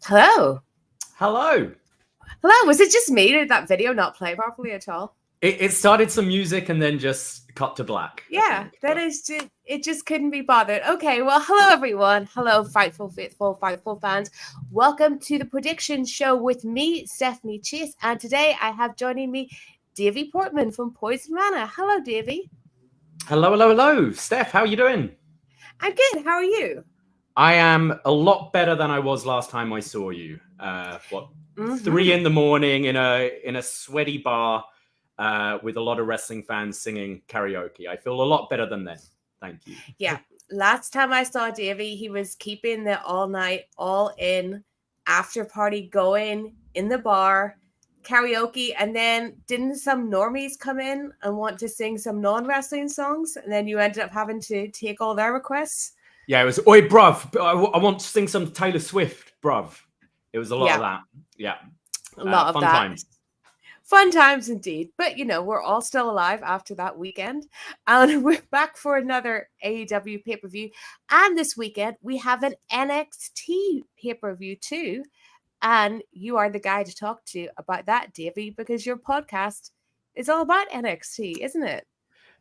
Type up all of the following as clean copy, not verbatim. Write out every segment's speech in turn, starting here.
Hello. Hello. Hello. Was it just me? Did that video not play properly at all? It started some music and then just cut to black. Yeah, it just couldn't be bothered. Okay, well, hello everyone. Hello, Fightful, Faithful, Fightful fans. Welcome to the prediction show with me, Stephanie Chase. And today I have joining me Davie Portman from Poison Rana. Hello, Davie. Hello. Steph, how are you doing? I'm good. How are you? I am a lot better than I was last time I saw you. 3 in the morning in a sweaty bar with a lot of wrestling fans singing karaoke. I feel a lot better than then. Thank you. Yeah. Last time I saw Davie, he was keeping the all night, all in after party going in the bar, karaoke, and then didn't some normies come in and want to sing some non-wrestling songs? And then you ended up having to take all their requests. Yeah, it was, oi, bruv, I want to sing some Taylor Swift, bruv. It was a lot of that. Yeah. A lot of fun that. times. Fun times indeed. But, you know, we're all still alive after that weekend. And we're back for another AEW pay-per-view. And this weekend, we have an NXT pay-per-view too. And you are the guy to talk to about that, Davie, because your podcast is all about NXT, isn't it?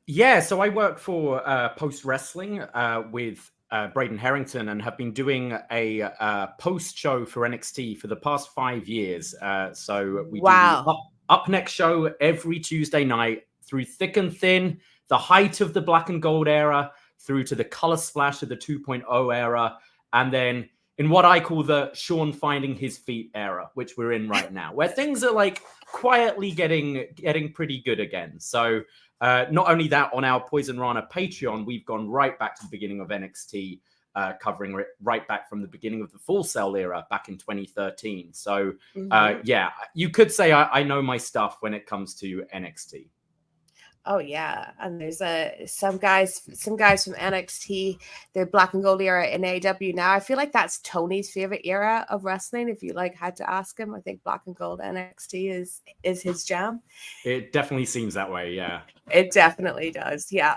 Yeah, so I work for Post Wrestling with Braden Harrington and have been doing a post show for NXT for the past 5 years. So we do the up next show every Tuesday night through thick and thin, the height of the black and gold era through to the color splash of the 2.0 era. And then in what I call the Sean finding his feet era, which we're in right now, where things are like quietly getting pretty good again. So not only that, on our Poison Rana Patreon, we've gone right back to the beginning of NXT, covering it right back from the beginning of the Full Sail era back in 2013. So, yeah, you could say I know my stuff when it comes to NXT. Oh yeah, and there's some guys from NXT, the black and gold era in AEW. Now I feel like that's Tony's favorite era of wrestling. If you had to ask him, I think black and gold NXT is his jam. It definitely seems that way. Yeah, it definitely does. Yeah.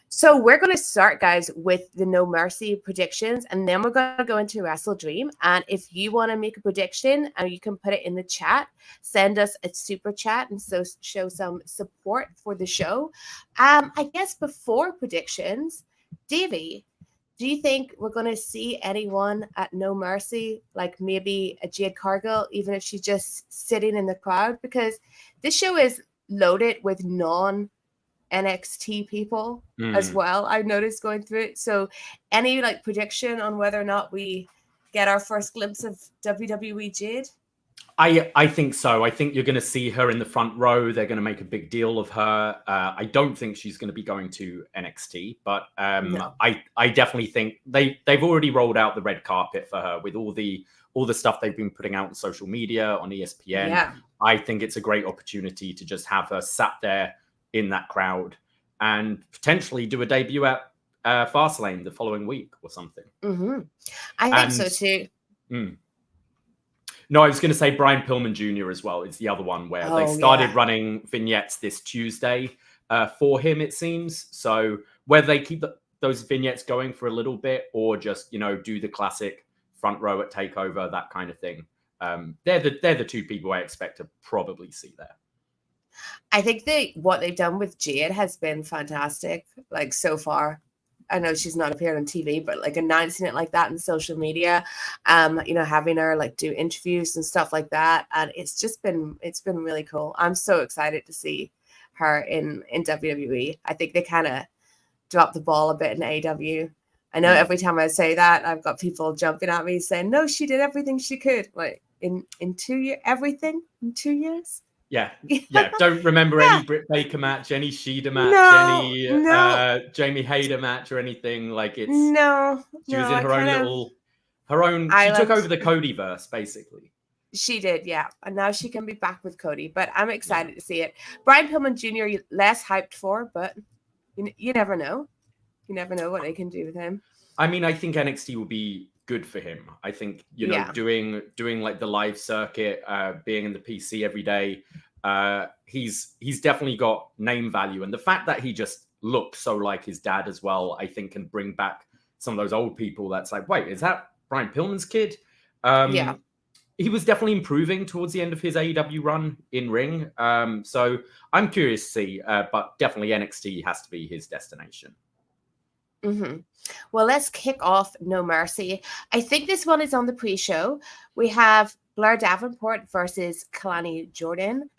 So we're going to start, guys, with the No Mercy predictions, and then we're going to go into WrestleDream. And if you want to make a prediction, you can put it in the chat. Send us a super chat and so show some support for the show. I guess before predictions, Davie, do you think we're going to see anyone at No Mercy, like maybe a Jade Cargill, even if she's just sitting in the crowd? Because this show is loaded with NXT people as well. I've noticed going through it. So any prediction on whether or not we get our first glimpse of WWE Jade? I think so. I think you're going to see her in the front row. They're going to make a big deal of her. I don't think she's going to be going to NXT, but no. I definitely think they've already rolled out the red carpet for her with all the stuff they've been putting out on social media, on ESPN. Yeah. I think it's a great opportunity to just have her sat there in that crowd and potentially do a debut at Fastlane the following week or something. I think so too. No, I was going to say Brian Pillman Jr. as well is the other one where they started running vignettes this Tuesday for him, it seems. So whether they keep those vignettes going for a little bit or just, do the classic front row at TakeOver, that kind of thing. They're the two people I expect to probably see there. I think what they've done with Jade has been fantastic, so far. I know she's not appeared on TV, but announcing it like that in social media, having her do interviews and stuff like that. And it's been really cool. I'm so excited to see her in WWE. I think they kind of dropped the ball a bit in AEW. I know every time I say that, I've got people jumping at me saying, no, she did everything she could. In 2 years, everything in 2 years. Yeah. Don't remember any Britt Baker match, any Shida match, any Jamie Hayter match or anything. She was in her own. She took over the Codyverse, basically. She did, yeah. And now she can be back with Cody. But I'm excited to see it. Brian Pillman Jr. less hyped for, but you never know. You never know what they can do with him. I mean, I think NXT will be good for him. I think, doing the live circuit, being in the PC every day, he's definitely got name value. And the fact that he just looks so like his dad as well, I think can bring back some of those old people that's wait, is that Brian Pillman's kid? he was definitely improving towards the end of his AEW run in ring. So I'm curious to see, but definitely NXT has to be his destination. Mm-hmm. Well, let's kick off No Mercy. I think this one is on the pre-show. We have Blair Davenport versus Kalani Jordan.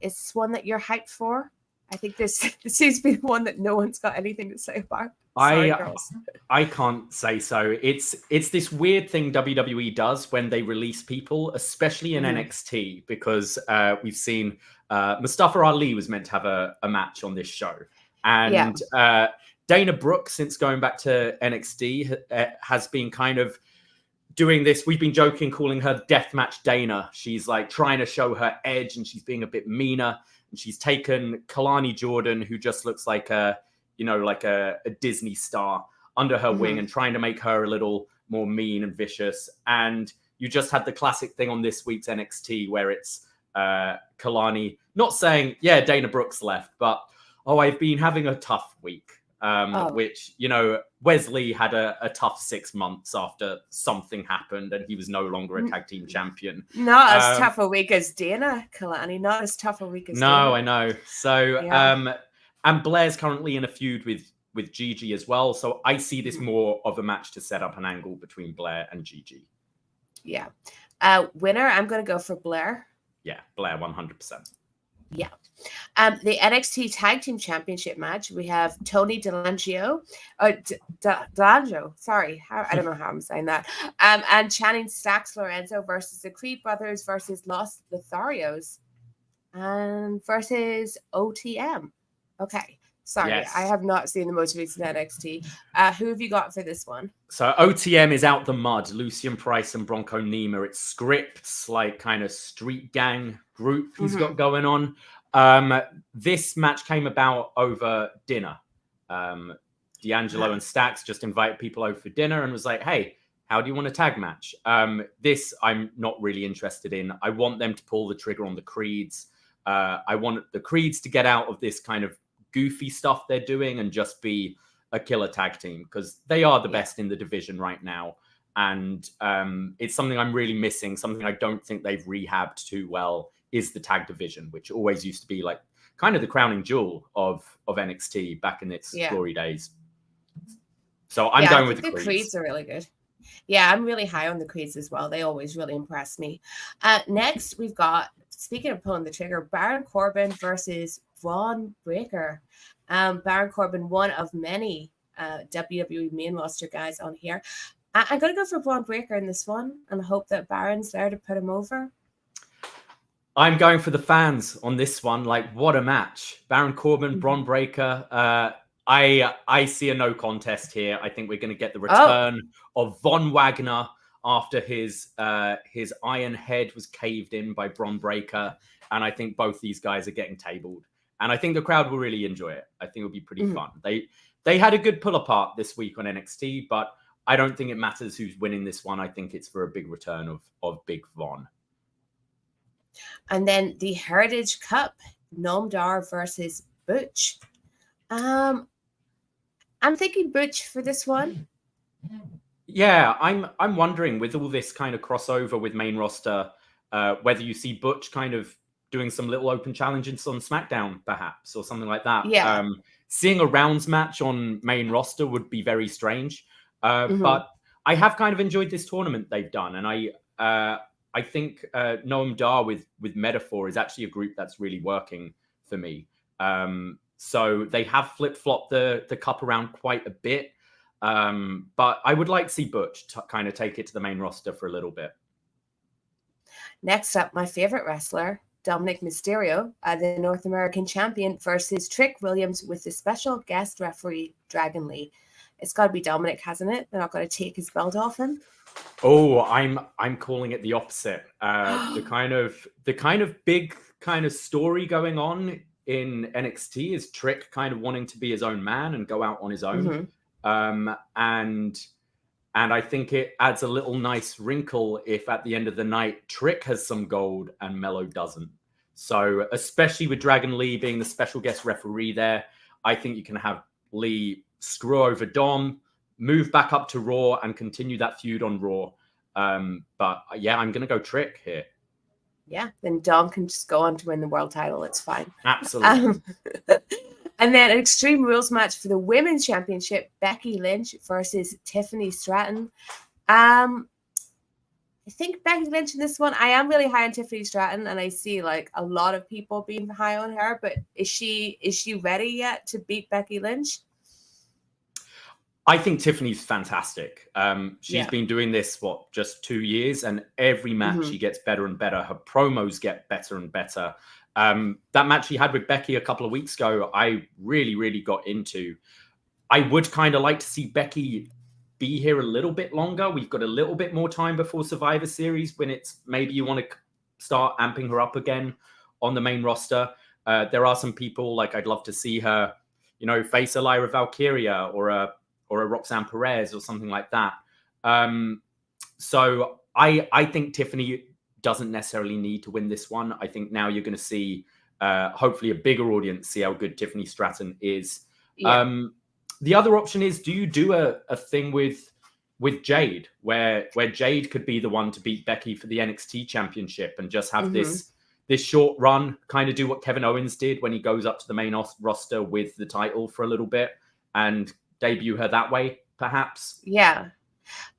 Is this one that you're hyped for? I think this seems to be the one that no one's got anything to say about. Sorry, girls. I can't say so. It's this weird thing WWE does when they release people, especially in NXT, because we've seen Mustafa Ali was meant to have a match on this show. And Dana Brooke, since going back to NXT, has been kind of doing this. We've been joking, calling her Deathmatch Dana. She's like trying to show her edge, and she's being a bit meaner. And she's taken Kalani Jordan, who just looks like a Disney star, under her wing, and trying to make her a little more mean and vicious. And you just had the classic thing on this week's NXT where it's Kalani not saying, yeah, Dana Brooks left, but, oh, I've been having a tough week. Which, you know, Wesley had a tough 6 months after something happened and he was no longer a tag team champion. Not as tough a week as Dana, Kalani. Not as tough a week as Dana. No, I know. So, and Blair's currently in a feud with Gigi as well. So I see this more of a match to set up an angle between Blair and Gigi. Yeah. Winner, I'm going to go for Blair. Yeah, Blair, 100%. Yeah. The NXT Tag Team Championship match, we have Tony Delangio, sorry, I don't know how I'm saying that, and Channing Stacks Lorenzo versus the Creed Brothers versus Los Lotharios, and versus OTM. Okay, sorry, yes. I have not seen the most recent NXT. Who have you got for this one? So OTM is out the mud. Lucien Price and Bronco Nima. It's SCRYPTS, like kind of street gang group he's got going on. This match came about over dinner. D'Angelo and Stacks just invited people over for dinner and was like, hey, how do you want a tag match? This I'm not really interested in. I want them to pull the trigger on the Creeds. I want the Creeds to get out of this kind of goofy stuff they're doing and just be a killer tag team, because they are the best in the division right now. And it's something I'm really missing, something I don't think they've rehabbed too well, is the tag division, which always used to be like kind of the crowning jewel of NXT back in its glory days. So I'm going with the Creeds. The Creeds are really good. Yeah, I'm really high on the Creeds as well. They always really impress me. Next, we've got, speaking of pulling the trigger, Baron Corbin versus Bron Breakker. Baron Corbin, one of many WWE main roster guys on here. I'm going to go for Bron Breakker in this one and hope that Baron's there to put him over. I'm going for the fans on this one. Like, what a match. Baron Corbin, Bron Breakker. I see a no contest here. I think we're going to get the return of Von Wagner after his iron head was caved in by Bron Breakker. And I think both these guys are getting tabled. And I think the crowd will really enjoy it. I think it'll be pretty fun. They had a good pull apart this week on NXT, but I don't think it matters who's winning this one. I think it's for a big return of Big Von. And then the Heritage Cup, Noam Dar versus Butch. I'm thinking Butch for this one. Yeah, I'm wondering, with all this kind of crossover with main roster, whether you see Butch kind of doing some little open challenges on SmackDown, perhaps, or something like that. Yeah. Seeing a rounds match on main roster would be very strange. But I have kind of enjoyed this tournament they've done, and I think Noam Dar with Metaphor is actually a group that's really working for me. So they have flip-flopped the cup around quite a bit. But I would like to see Butch kind of take it to the main roster for a little bit. Next up, my favorite wrestler, Dominik Mysterio, the North American champion, versus Trick Williams with the special guest referee, Dragon Lee. It's got to be Dominik, hasn't it? They're not going to take his belt off him. Oh, I'm calling it the opposite. The kind of big kind of story going on in NXT is Trick kind of wanting to be his own man and go out on his own. And I think it adds a little nice wrinkle if at the end of the night Trick has some gold and Melo doesn't. So especially with Dragon Lee being the special guest referee there, I think you can have Lee screw over Dom, move back up to Raw and continue that feud on Raw. But yeah, I'm going to go Trick here. Yeah, then Dom can just go on to win the world title. It's fine. Absolutely. And then an Extreme Rules match for the Women's Championship, Becky Lynch versus Tiffany Stratton. I think Becky Lynch in this one, I am really high on Tiffany Stratton, and I see like a lot of people being high on her, but is she ready yet to beat Becky Lynch? I think Tiffany's fantastic. She's been doing this, just 2 years, and every match she gets better and better. Her promos get better and better. That match she had with Becky a couple of weeks ago, I really, really got into. I would kind of like to see Becky be here a little bit longer. We've got a little bit more time before Survivor Series when it's maybe you want to start amping her up again on the main roster. There are some people like I'd love to see her, face a Lyra Valkyria or a Roxanne Perez or something like that. So I think Tiffany doesn't necessarily need to win this one. I think now you're going to see hopefully a bigger audience see how good Tiffany Stratton is. Yeah. The other option is, do you do a thing with Jade where Jade could be the one to beat Becky for the NXT Championship and just have this short run, kind of do what Kevin Owens did when he goes up to the main roster with the title for a little bit and debut her that way, perhaps? Yeah,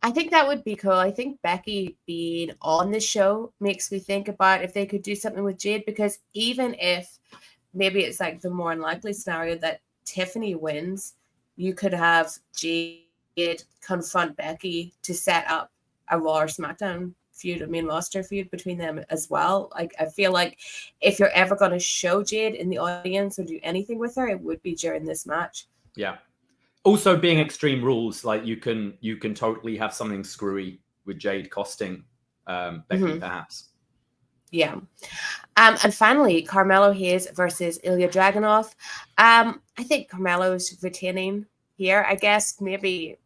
I think that would be cool. I think Becky being on the show makes me think about if they could do something with Jade, because even if maybe it's like the more unlikely scenario that Tiffany wins, you could have Jade confront Becky to set up a Raw or SmackDown feud, a main roster feud between them as well. Like, I feel like if you're ever going to show Jade in the audience or do anything with her, it would be during this match. Yeah. Also, being Extreme Rules, like you can totally have something screwy with Jade costing Becky, perhaps. Yeah. And finally, Carmelo Hayes versus Ilja Dragunov. I think Carmelo's retaining here. I guess maybe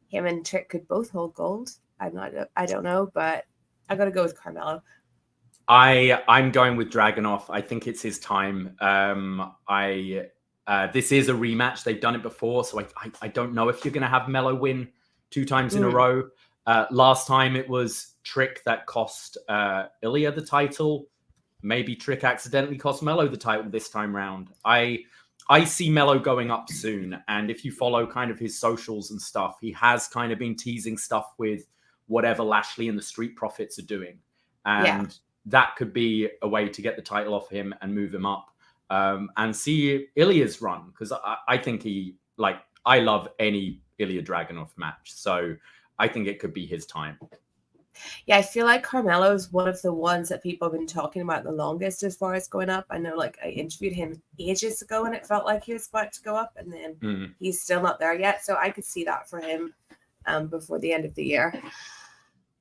him and Trick could both hold gold. I don't know, but I got to go with Carmelo. I'm going with Dragunov. I think it's his time. This is a rematch. They've done it before, so I don't know if you're going to have Melo win 2 times in a row. Last time it was Trick that cost Ilja the title. Maybe Trick accidentally cost Melo the title this time round. I see Melo going up soon, and if you follow kind of his socials and stuff, he has kind of been teasing stuff with whatever Lashley and the Street Profits are doing, and that could be a way to get the title off him and move him up. And see Ilja's run, because I think I love any Ilja Dragunov match, so I think it could be his time. Yeah, I feel like Carmelo is one of the ones that people have been talking about the longest as far as going up. I know, like, I interviewed him ages ago and it felt like he was about to go up, and then he's still not there yet. So I could see that for him before the end of the year.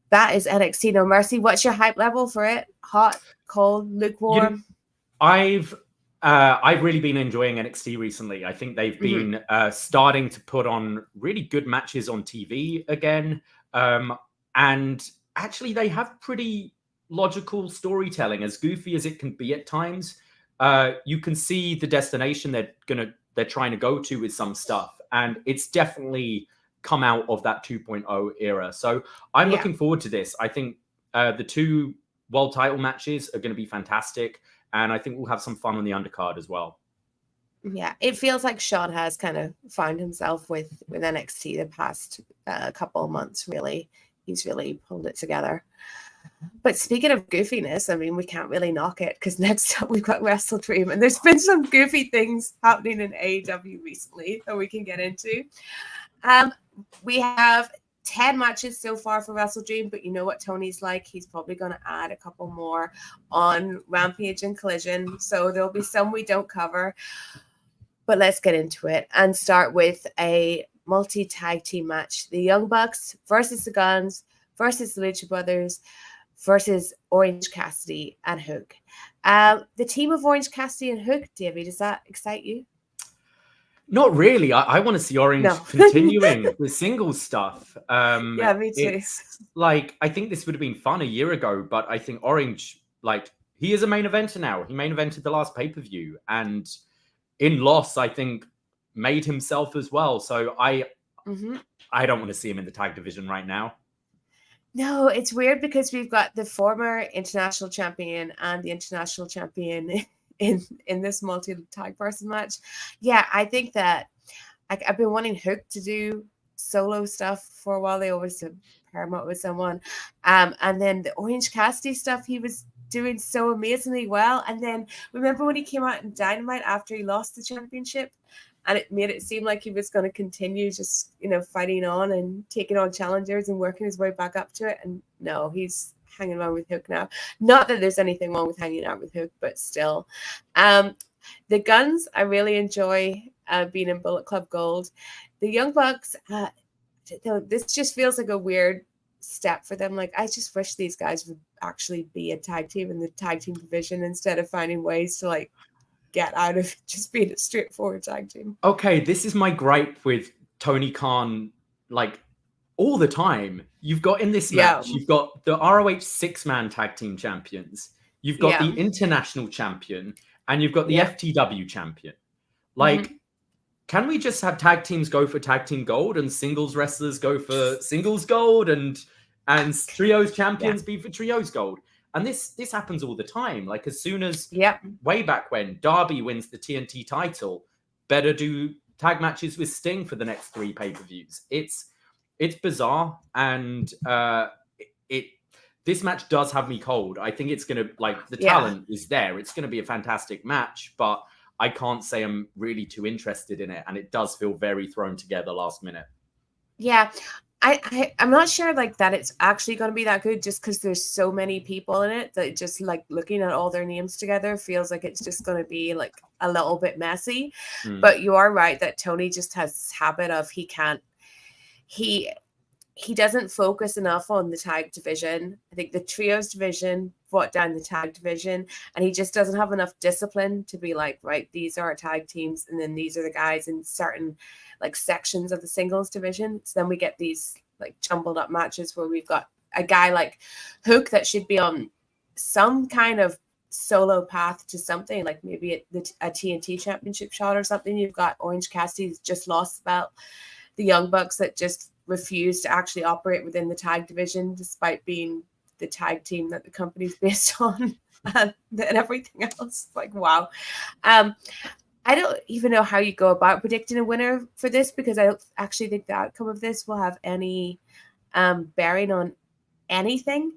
That is NXT No Mercy. What's your hype level for it? Hot, cold, lukewarm? I've really been enjoying NXT recently. I think they've been starting to put on really good matches on TV again. And actually, they have pretty logical storytelling, as goofy as it can be at times. You can see the destination they're trying to go to with some stuff. And it's definitely come out of that 2.0 era. So I'm looking forward to this. I think the 2 world title matches are going to be fantastic. And I think we'll have some fun on the undercard as well. Yeah, it feels like Sean has kind of found himself with NXT the past couple of months, really. He's really pulled it together. But speaking of goofiness, I mean, we can't really knock it, because next up we've got WrestleDream, and there's been some goofy things happening in AEW recently that we can get into. We have 10 matches so far for WrestleDream, but you know what Tony's like. He's probably going to add a couple more on Rampage and Collision, so there'll be some we don't cover. But let's get into it and start with a multi-tag team match. The Young Bucks versus the Guns versus the Lucha Brothers versus Orange Cassidy and Hook. The team of Orange Cassidy and Hook, Davie, does that excite you? Not really. I want to see Orange continuing the singles stuff. Yeah, me too. It's like, I think this would have been fun a year ago, but I think Orange, like, he is a main eventer now. He main evented the last pay-per-view, and in loss, I think, made himself as well. So I don't want to see him in the tag division right now. No, it's weird because we've got the former international champion and the international champion in this multi-tag person match. Yeah, I think that I've been wanting Hook to do solo stuff for a while. They always do Paramount with someone. And then the Orange Cassidy stuff he was doing so amazingly well. And then remember when he came out in Dynamite after he lost the championship? And it made it seem like he was going to continue just, fighting on and taking on challengers and working his way back up to it. And no, he's hanging around with Hook now. Not that there's anything wrong with hanging out with Hook, but still. The Guns, I really enjoy being in Bullet Club Gold. The Young Bucks, this just feels like a weird step for them. Like, I just wish these guys would actually be a tag team in the tag team division instead of finding ways to, like, get out of just being a straightforward tag team. Okay, this is my gripe with Tony Khan, like, all the time. You've got in this match, you've got the ROH 6-man tag team champions, you've got the international champion, and you've got the FTW champion. Like, can we just have tag teams go for tag team gold and singles wrestlers go for singles gold and trios champions be for trios gold? And this happens all the time. Like, as soon as way back when Darby wins the TNT title, better do tag matches with Sting for the next 3 pay-per-views. It's bizarre, and this match does have me cold. I think it's gonna, like, the talent is there. It's gonna be a fantastic match, but I can't say I'm really too interested in it, and it does feel very thrown together last minute. Yeah. I'm not sure like that it's actually going to be that good just because there's so many people in it that just like looking at all their names together feels like it's just going to be like a little bit messy. But you are right that Tony just has this habit of he doesn't focus enough on the tag division. I think the trios division brought down the tag division, and he just doesn't have enough discipline to be like, right, these are our tag teams, and then these are the guys in certain like sections of the singles division. So then we get these like jumbled up matches where we've got a guy like Hook that should be on some kind of solo path to something, like maybe a TNT championship shot or something. You've got Orange Cassidy who's just lost the belt, the Young Bucks that just refuse to actually operate within the tag division despite being the tag team that the company's based on, and everything else. Like, wow. I don't even know how you go about predicting a winner for this, because I don't actually think the outcome of this will have any bearing on anything.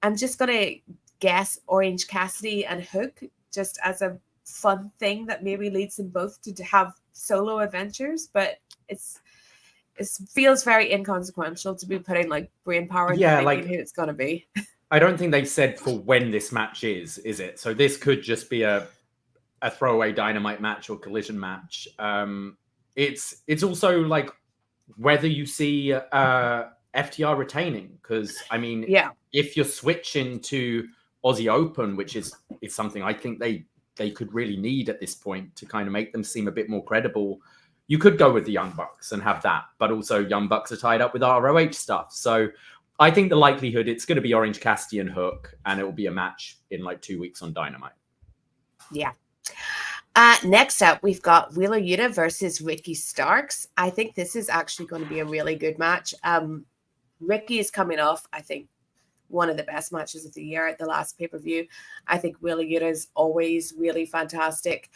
I'm just going to guess Orange Cassidy and Hook just as a fun thing that maybe leads them both to have solo adventures, but it feels very inconsequential to be putting like brain power into thinking who it's going to be. I don't think they've said for when this match is it? So this could just be a throwaway Dynamite match or collision match. It's also like whether you see FTR retaining, because I mean, if you're switching to Aussie Open, which is something I think they could really need at this point to kind of make them seem a bit more credible, you could go with the Young Bucks and have that, but also Young Bucks are tied up with ROH stuff. So I think the likelihood it's going to be Orange Cassidy and Hook, and it will be a match in like 2 weeks on Dynamite. Yeah. Next up, we've got Wheeler Yuta versus Ricky Starks. I think this is actually going to be a really good match. Ricky is coming off, I think, one of the best matches of the year at the last pay-per-view. I think Wheeler Yuta is always really fantastic.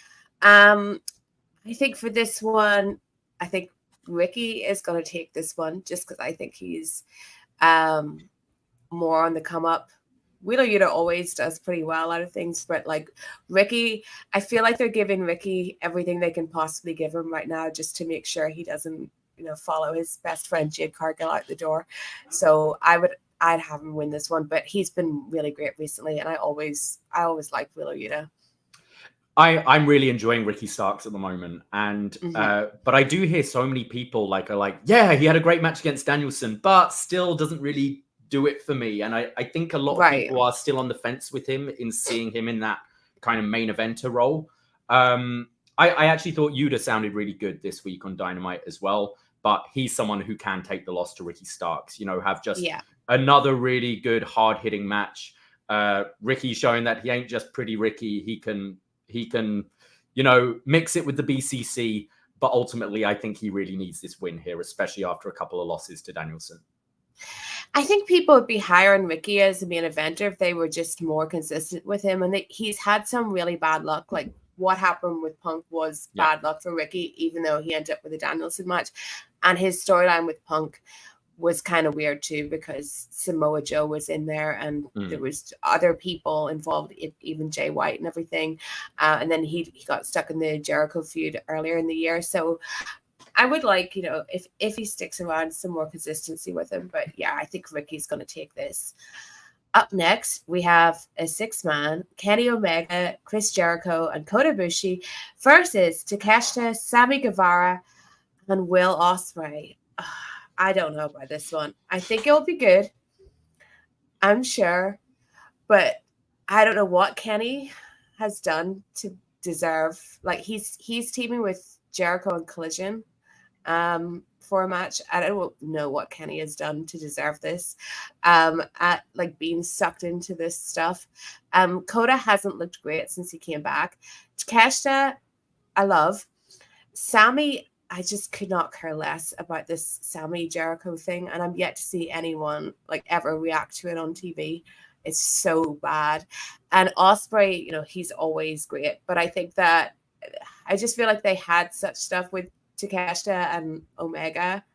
I think for this one, I think Ricky is going to take this one just because I think he's more on the come up. Wheeler Yuta always does pretty well out of things, but like Ricky, I feel like they're giving Ricky everything they can possibly give him right now just to make sure he doesn't, follow his best friend Jade Cargill out the door. So I'd have him win this one, but he's been really great recently, and I always like Wheeler Yuta. I'm really enjoying Ricky Starks at the moment, and but I do hear so many people are like, yeah, he had a great match against Danielson, but still doesn't really do it for me. And I think a lot of people are still on the fence with him in seeing him in that kind of main eventer role. I actually thought Yuta sounded really good this week on Dynamite as well, but he's someone who can take the loss to Ricky Starks, have just another really good hard hitting match. Ricky showing that he ain't just pretty Ricky. He can, mix it with the BCC, but ultimately I think he really needs this win here, especially after a couple of losses to Danielson. I think people would be higher on Ricky as the main eventer if they were just more consistent with him. And he's had some really bad luck. Like what happened with Punk was bad luck for Ricky, even though he ended up with a Danielson match. And his storyline with Punk was kind of weird too, because Samoa Joe was in there and there was other people involved, even Jay White and everything. And then he got stuck in the Jericho feud earlier in the year. So I would like, if he sticks around, some more consistency with him. But yeah, I think Ricky's going to take this. Up next, we have a 6-man, Kenny Omega, Chris Jericho, and Kota Ibushi versus Takeshita, Sammy Guevara, and Will Ospreay. I don't know about this one. I think it'll be good. I'm sure. But I don't know what Kenny has done to deserve. Like, he's teaming with Jericho and Collision for a match. I don't know what Kenny has done to deserve this. At like being sucked into this stuff. Kota hasn't looked great since he came back. Takeshita, I love. Sammy, I just could not care less about this Sammy Jericho thing, and I'm yet to see anyone like ever react to it on TV. It's so bad. And Ospreay, he's always great, but I think that I just feel like they had such stuff with Takeshita and Omega,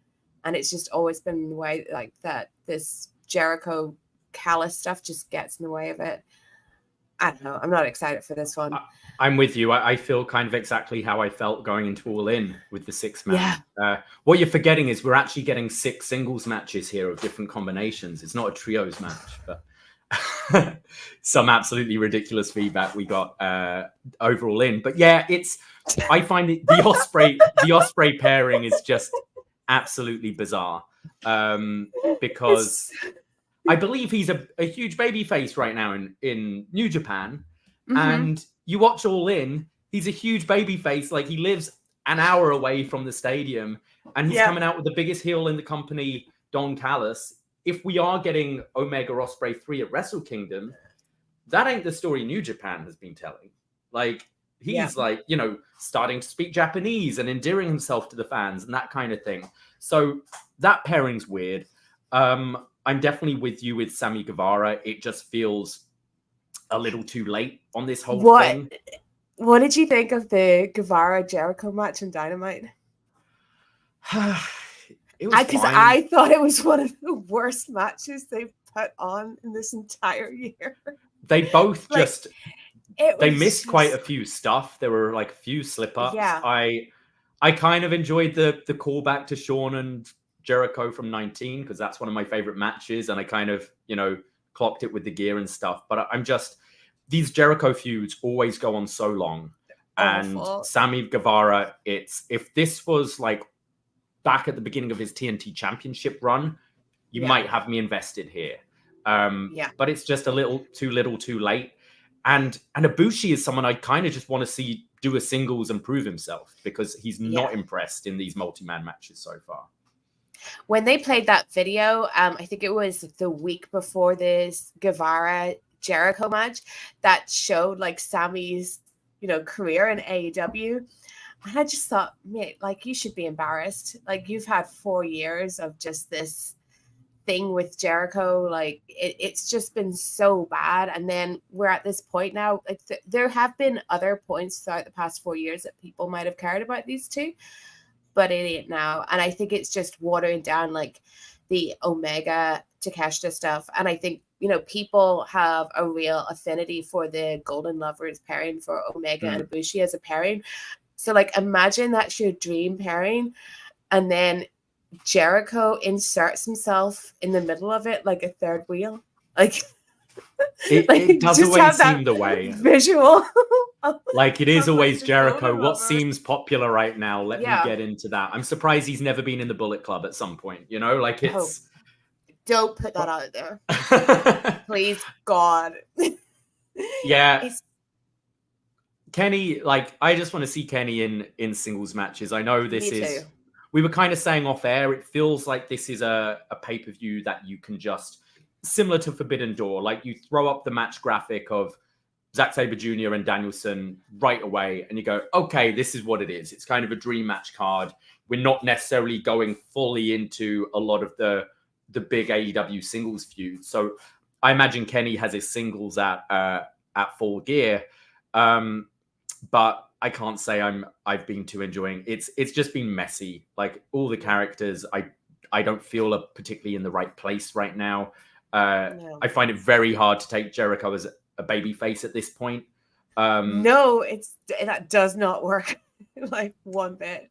and it's just always been the way like that. This Jericho callous stuff just gets in the way of it. I don't know. I'm not excited for this one. I'm with you. I feel kind of exactly how I felt going into All In with the 6-man. Yeah. What you're forgetting is we're actually getting 6 singles matches here of different combinations. It's not a trios match, but some absolutely ridiculous feedback we got over All In. But yeah, I find the Ospreay pairing is just absolutely bizarre because I believe he's a huge baby face right now in New Japan. And you watch All In, he's a huge baby face. Like, he lives an hour away from the stadium, and he's coming out with the biggest heel in the company, Don Callis. If we are getting Omega Ospreay 3 at Wrestle Kingdom, that ain't the story New Japan has been telling. Like, he's starting to speak Japanese and endearing himself to the fans and that kind of thing. So that pairing's weird. I'm definitely with you with Sammy Guevara. It just feels a little too late on this whole thing. What did you think of the Guevara Jericho match in Dynamite? It was because I thought it was one of the worst matches they've put on in this entire year. They both they missed quite a few stuff. There were like a few slip-ups. Yeah. I kind of enjoyed the callback to Shawn and Jericho from 19 because that's one of my favorite matches, and I kind of clocked it with the gear and stuff. But I'm just, these Jericho feuds always go on so long. Awful. And Sammy Guevara, if this was like back at the beginning of his TNT Championship run, you might have me invested here. But it's just a little too late. And Ibushi is someone I kind of just want to see do a singles and prove himself, because he's not impressed in these multi-man matches so far. When they played that video, I think it was the week before this Guevara Jericho match that showed like Sammy's, career in AEW. And I just thought, mate, like, you should be embarrassed. Like, you've had 4 years of just this thing with Jericho. Like, it's just been so bad. And then we're at this point now. Like, there have been other points throughout the past 4 years that people might have cared about these two, but it ain't now. And I think it's just watering down like the Omega Takeshita stuff. And I think, people have a real affinity for the Golden Lovers pairing, for Omega and Ibushi as a pairing. So like, imagine that's your dream pairing, and then Jericho inserts himself in the middle of it like a third wheel. Like, it does always seem the way. Visual. Like, it is always Jericho. What seems popular right now? Let me get into that. I'm surprised he's never been in the Bullet Club at some point. Like, it's. Don't put that out there. Please, God. Yeah. Kenny, like, I just want to see Kenny in singles matches. I know this is. We were kind of saying off air, it feels like this is a pay-per-view that you can just, similar to Forbidden Door, like, you throw up the match graphic of Zack Sabre Jr. and Danielson right away, and you go, okay, this is what it is. It's kind of a dream match card. We're not necessarily going fully into a lot of the the big AEW singles feud. So I imagine Kenny has his singles at Full Gear, but I can't say I've been too enjoying. It's just been messy. Like all the characters, I don't feel are particularly in the right place right now. No. I find it very hard to take Jericho as a baby face at this point. No, that does not work like one bit.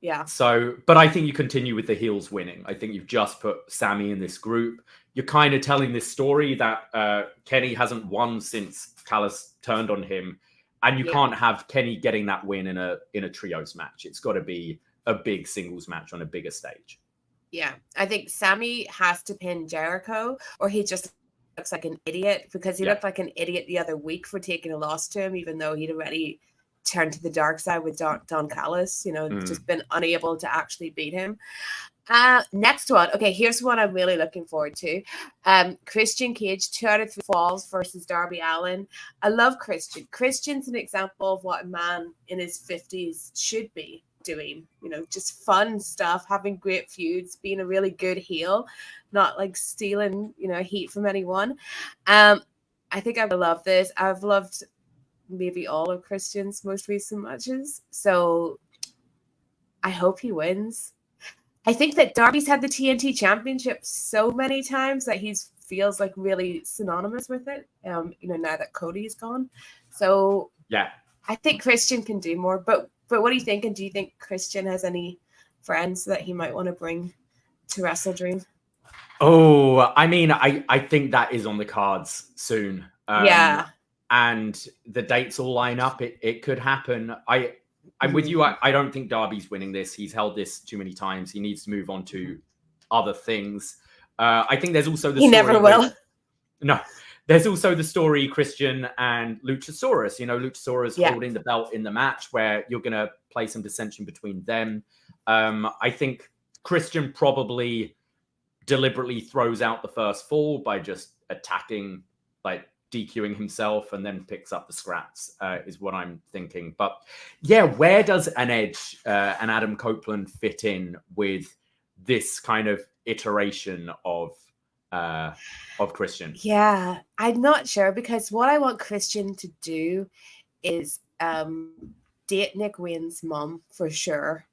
Yeah. So, but I think you continue with the heels winning. I think you've just put Sammy in this group. You're kind of telling this story that Kenny hasn't won since Callis turned on him, and you can't have Kenny getting that win in a trios match. It's got to be a big singles match on a bigger stage. Yeah, I think Sammy has to pin Jericho, or he just looks like an idiot, because he looked like an idiot the other week for taking a loss to him, even though he'd already turned to the dark side with Don Callis, just been unable to actually beat him. Next one. Okay, here's one I'm really looking forward to. Christian Cage, 2 out of 3 falls versus Darby Allin. I love Christian. Christian's an example of what a man in his 50s should be doing. Just fun stuff, having great feuds, being a really good heel, not like stealing, heat from anyone. I think I would love this. I've loved maybe all of Christian's most recent matches, so I hope he wins. I think that Darby's had the TNT Championship so many times that he feels like really synonymous with it. Now that Cody's gone, so yeah, I think Christian can do more. But what do you think? And do you think Christian has any friends that he might want to bring to WrestleDream? Oh, I mean, I think that is on the cards soon. And the dates all line up. It could happen. I'm with you. I don't think Darby's winning this. He's held this too many times. He needs to move on to other things. I think there's also the story. He never will. No. There's also the story Christian and Luchasaurus. Luchasaurus holding the belt in the match where you're going to play some dissension between them. I think Christian probably deliberately throws out the first fall by just attacking, like DQing himself, and then picks up the scraps, is what I'm thinking. But yeah, where does an Edge and Adam Copeland fit in with this kind of iteration of Christian? Yeah, I'm not sure, because what I want Christian to do is date Nick Wayne's mom for sure.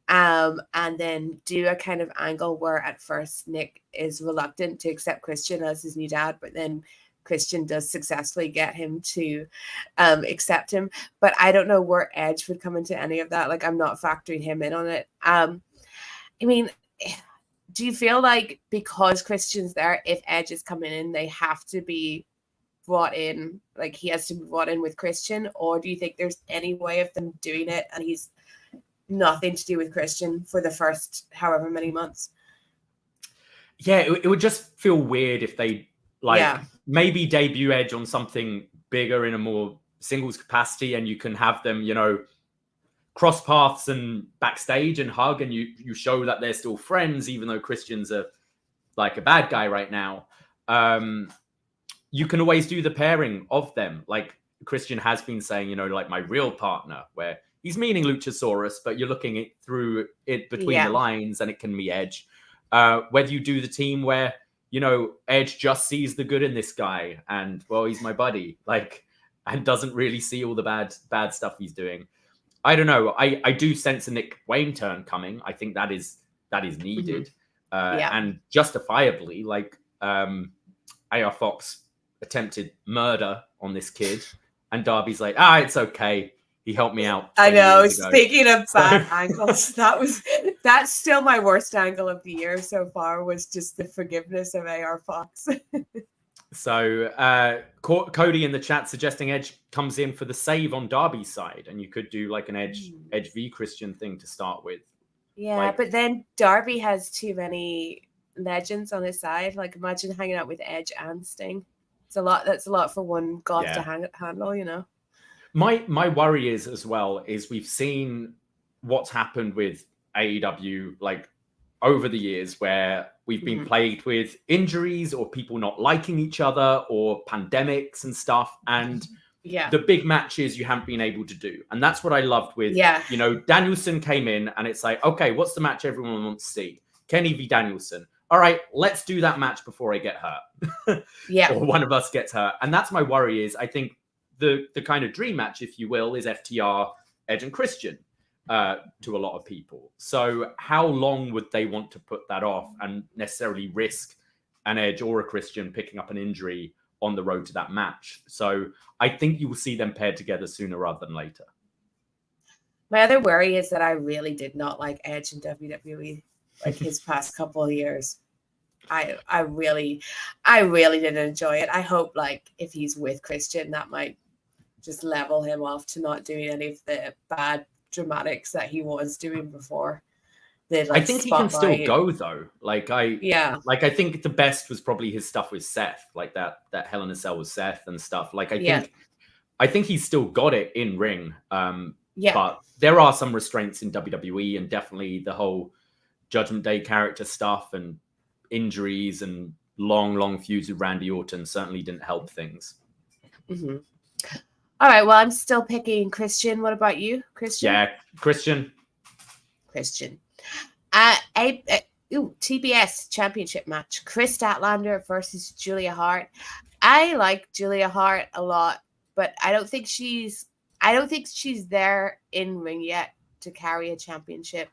And then do a kind of angle where at first Nick is reluctant to accept Christian as his new dad, but then Christian does successfully get him to accept him. But I don't know where Edge would come into any of that. Like, I'm not factoring him in on it. I mean, do you feel like because Christian's there, if Edge is coming in, they have to be brought in, like he has to be brought in with Christian? Or do you think there's any way of them doing it and he's nothing to do with Christian for the first however many months? Yeah, it would just feel weird if they maybe debut Edge on something bigger in a more singles capacity, and you can have them, cross paths and backstage and hug, and you show that they're still friends, even though Christian's a bad guy right now. You can always do the pairing of them. Like Christian has been saying, like my real partner, where he's meaning Luchasaurus, but you're looking through it between the lines, and it can be Edge. Whether you do the team where, Edge just sees the good in this guy and, well, he's my buddy, and doesn't really see all the bad stuff he's doing. I don't know. I do sense a Nick Wayne turn coming. I think that is needed. And justifiably, AR Fox attempted murder on this kid, and Darby's like, it's okay. He helped me out. I know. Speaking of bad angles, that's still my worst angle of the year so far, was just the forgiveness of AR Fox. So Cody in the chat suggesting Edge comes in for the save on Darby's side, and you could do an Edge v Christian thing to start with. Yeah, but then Darby has too many legends on his side. Imagine hanging out with Edge and Sting. That's a lot for one goth to handle, My worry is as well is we've seen what's happened with AEW over the years, where we've been plagued with injuries or people not liking each other or pandemics and stuff. And the big matches you haven't been able to do. And that's what I loved with, Danielson came in and it's like, okay, what's the match everyone wants to see? Kenny v. Danielson. all right, let's do that match before I get hurt. Yeah. Or one of us gets hurt. And that's my worry is I think the kind of dream match, if you will, is FTR, Edge and Christian to a lot of people. So how long would they want to put that off and necessarily risk an Edge or a Christian picking up an injury on the road to that match? So I think you will see them paired together sooner rather than later. My other worry is that I really did not like Edge in WWE, like his past couple of years. I really didn't enjoy it. I hope like if he's with Christian, that might just level him off to not doing any of the bad dramatics that he was doing before. I think he can still go though. I think the best was probably his stuff with Seth, like that Hell in a Cell with Seth and stuff. Like I think he's still got it in ring. But there are some restraints in WWE, and definitely the whole Judgment Day character stuff and injuries and long feuds with Randy Orton certainly didn't help things. Mm-hmm. All right, well, I'm still picking Christian. What about you, Christian? Yeah, Christian. TBS Championship match. Chris Statlander versus Julia Hart. I like Julia Hart a lot, but I don't think she's there in ring yet to carry a championship.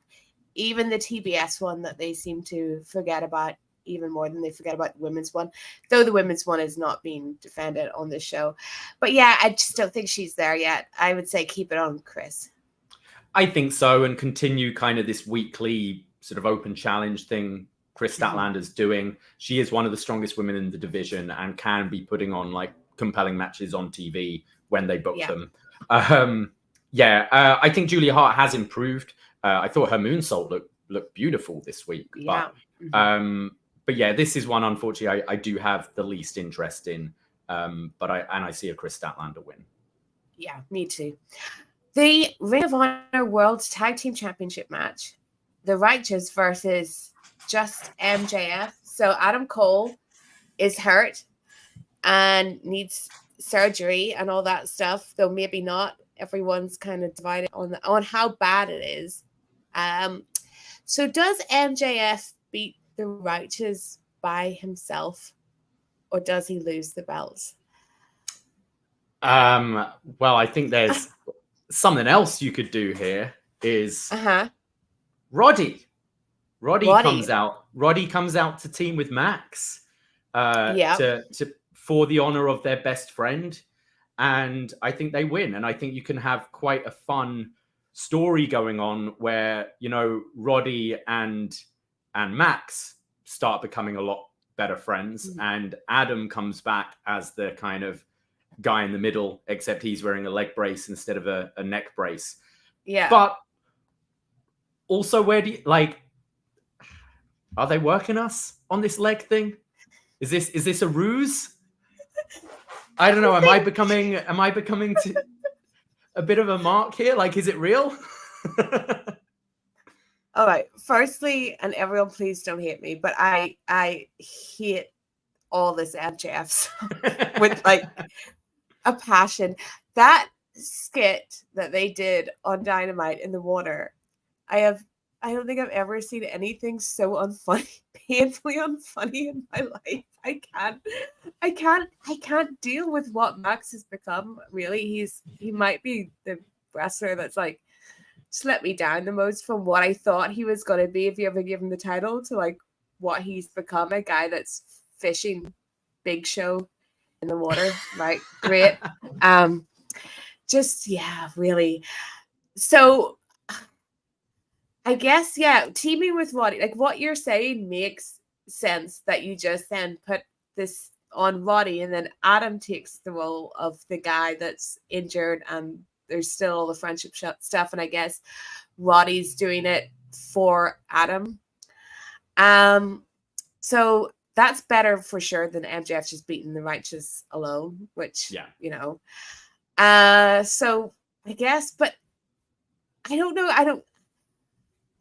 Even the TBS one that they seem to forget about even more than they forget about the women's one, though the women's one is not being defended on this show. But yeah, I just don't think she's there yet. I would say keep it on Chris. I think so, and continue kind of this weekly sort of open challenge thing Chris Statlander's doing. She is one of the strongest women in the division and can be putting on like compelling matches on TV when they book them. I think Julia Hart has improved. I thought her moonsault looked beautiful this week. But yeah, this is one, unfortunately, I do have the least interest in. But I see a Chris Statlander win. Yeah, me too. The Ring of Honor World Tag Team Championship match. The Righteous versus just MJF. So Adam Cole is hurt and needs surgery and all that stuff, though maybe not. Everyone's kind of divided on how bad it is. So does MJF beat the Righteous by himself, or does he lose the belts? Well, I think there's something else you could do here is Roddy. Roddy comes out. Roddy comes out to team with Max for the honor of their best friend. And I think they win. And I think you can have quite a fun story going on where, you know, Roddy and Max start becoming a lot better friends. And Adam comes back as the kind of guy in the middle, except he's wearing a leg brace instead of a neck brace. Yeah. But also, where do you, like, are they working us on this leg thing? Is this a ruse? I don't know. Am I becoming a bit of a mark here? Like, is it real? All right. Firstly, and everyone, please don't hate me, but I hate all this MJF stuff with like a passion. That skit that they did on Dynamite in the water, I don't think I've ever seen anything so unfunny, painfully unfunny in my life. I can't deal with what Max has become. Really, he might be the wrestler that's like just let me down the most from what I thought he was going to be if you ever give him the title to like what he's become, a guy that's fishing Big Show in the water. Right, great. Really. So I guess, teaming with Roddy, like what you're saying makes sense, that you just then put this on Roddy and then Adam takes the role of the guy that's injured and there's still all the friendship stuff. And I guess Roddy's doing it for Adam. So that's better for sure than MJF just beating the Righteous alone, which, you know. So I guess, but I don't know.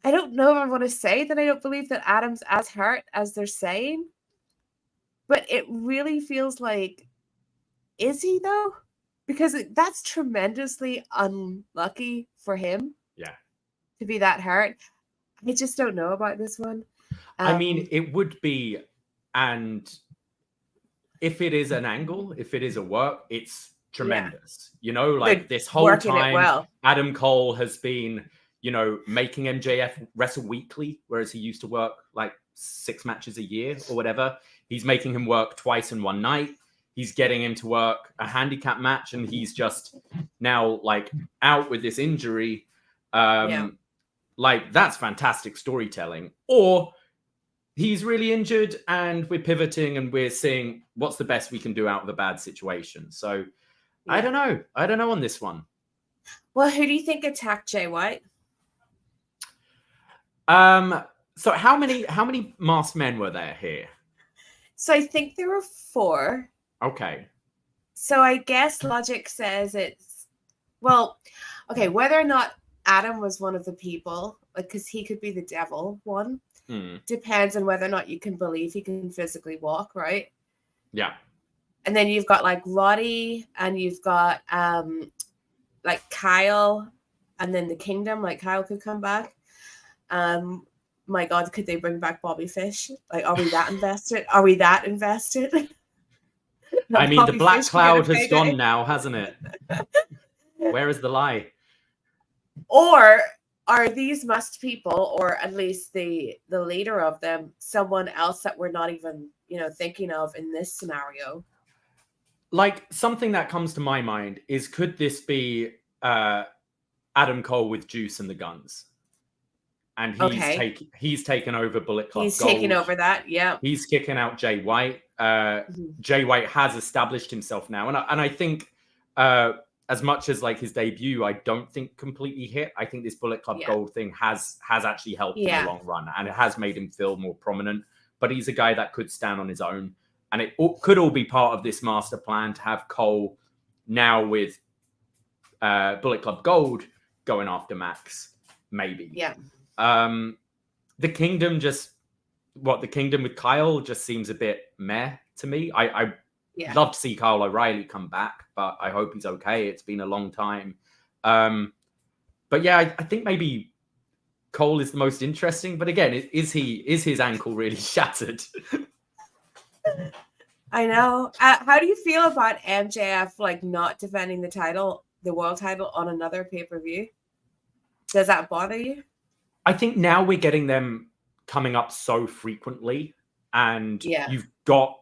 I don't know if I want to say that I don't believe that Adam's as hurt as they're saying, but it really feels like, is he though? Because that's tremendously unlucky for him. Yeah. To be that hurt. I just don't know about this one. I mean, it would be, and if it is an angle, if it is a work, it's tremendous. You know, like this whole time, Adam Cole has been, you know, making MJF wrestle weekly, whereas he used to work like 6 matches a year or whatever. He's making him work twice in one night. He's getting him to work a handicap match, and he's just now like out with this injury. Like, that's fantastic storytelling. Or he's really injured and we're pivoting and we're seeing what's the best we can do out of a bad situation. So I don't know. I don't know on this one. Well, who do you think attacked Jay White? So how many masked men were there here? So I think there were 4. Okay. So I guess logic says it's, well, okay, whether or not Adam was one of the people, like, because he could be the devil one, depends on whether or not you can believe he can physically walk, right? Yeah. And then you've got like Roddy, and you've got like Kyle, and then the Kingdom, like Kyle could come back. My God, could they bring back Bobby Fish? Like, are we that invested? Are we that invested? I mean, the black cloud has gone now, hasn't it? Where is the lie? Or are these must people, or at least the leader of them, someone else that we're not even, you know, thinking of in this scenario? Like, something that comes to my mind is, could this be Adam Cole with Juice and the Guns? And he's taken over Bullet Club Gold. He's taking over that, yeah. He's kicking out Jay White. Jay White has established himself now. And I think as much as like his debut, I don't think completely hit. I think this Bullet Club Gold thing has actually helped in the long run, and it has made him feel more prominent. But he's a guy that could stand on his own, and it could all be part of this master plan to have Cole now with Bullet Club Gold going after Max, maybe. Yeah. The Kingdom the Kingdom with Kyle just seems a bit meh to me. I love to see Kyle O'Reilly come back, but I hope he's okay. It's been a long time. But yeah, I think maybe Cole is the most interesting. But again, is his ankle really shattered? I know. How do you feel about MJF like not defending the world title on another pay-per-view? Does that bother you? I think now we're getting them coming up so frequently, and you've got.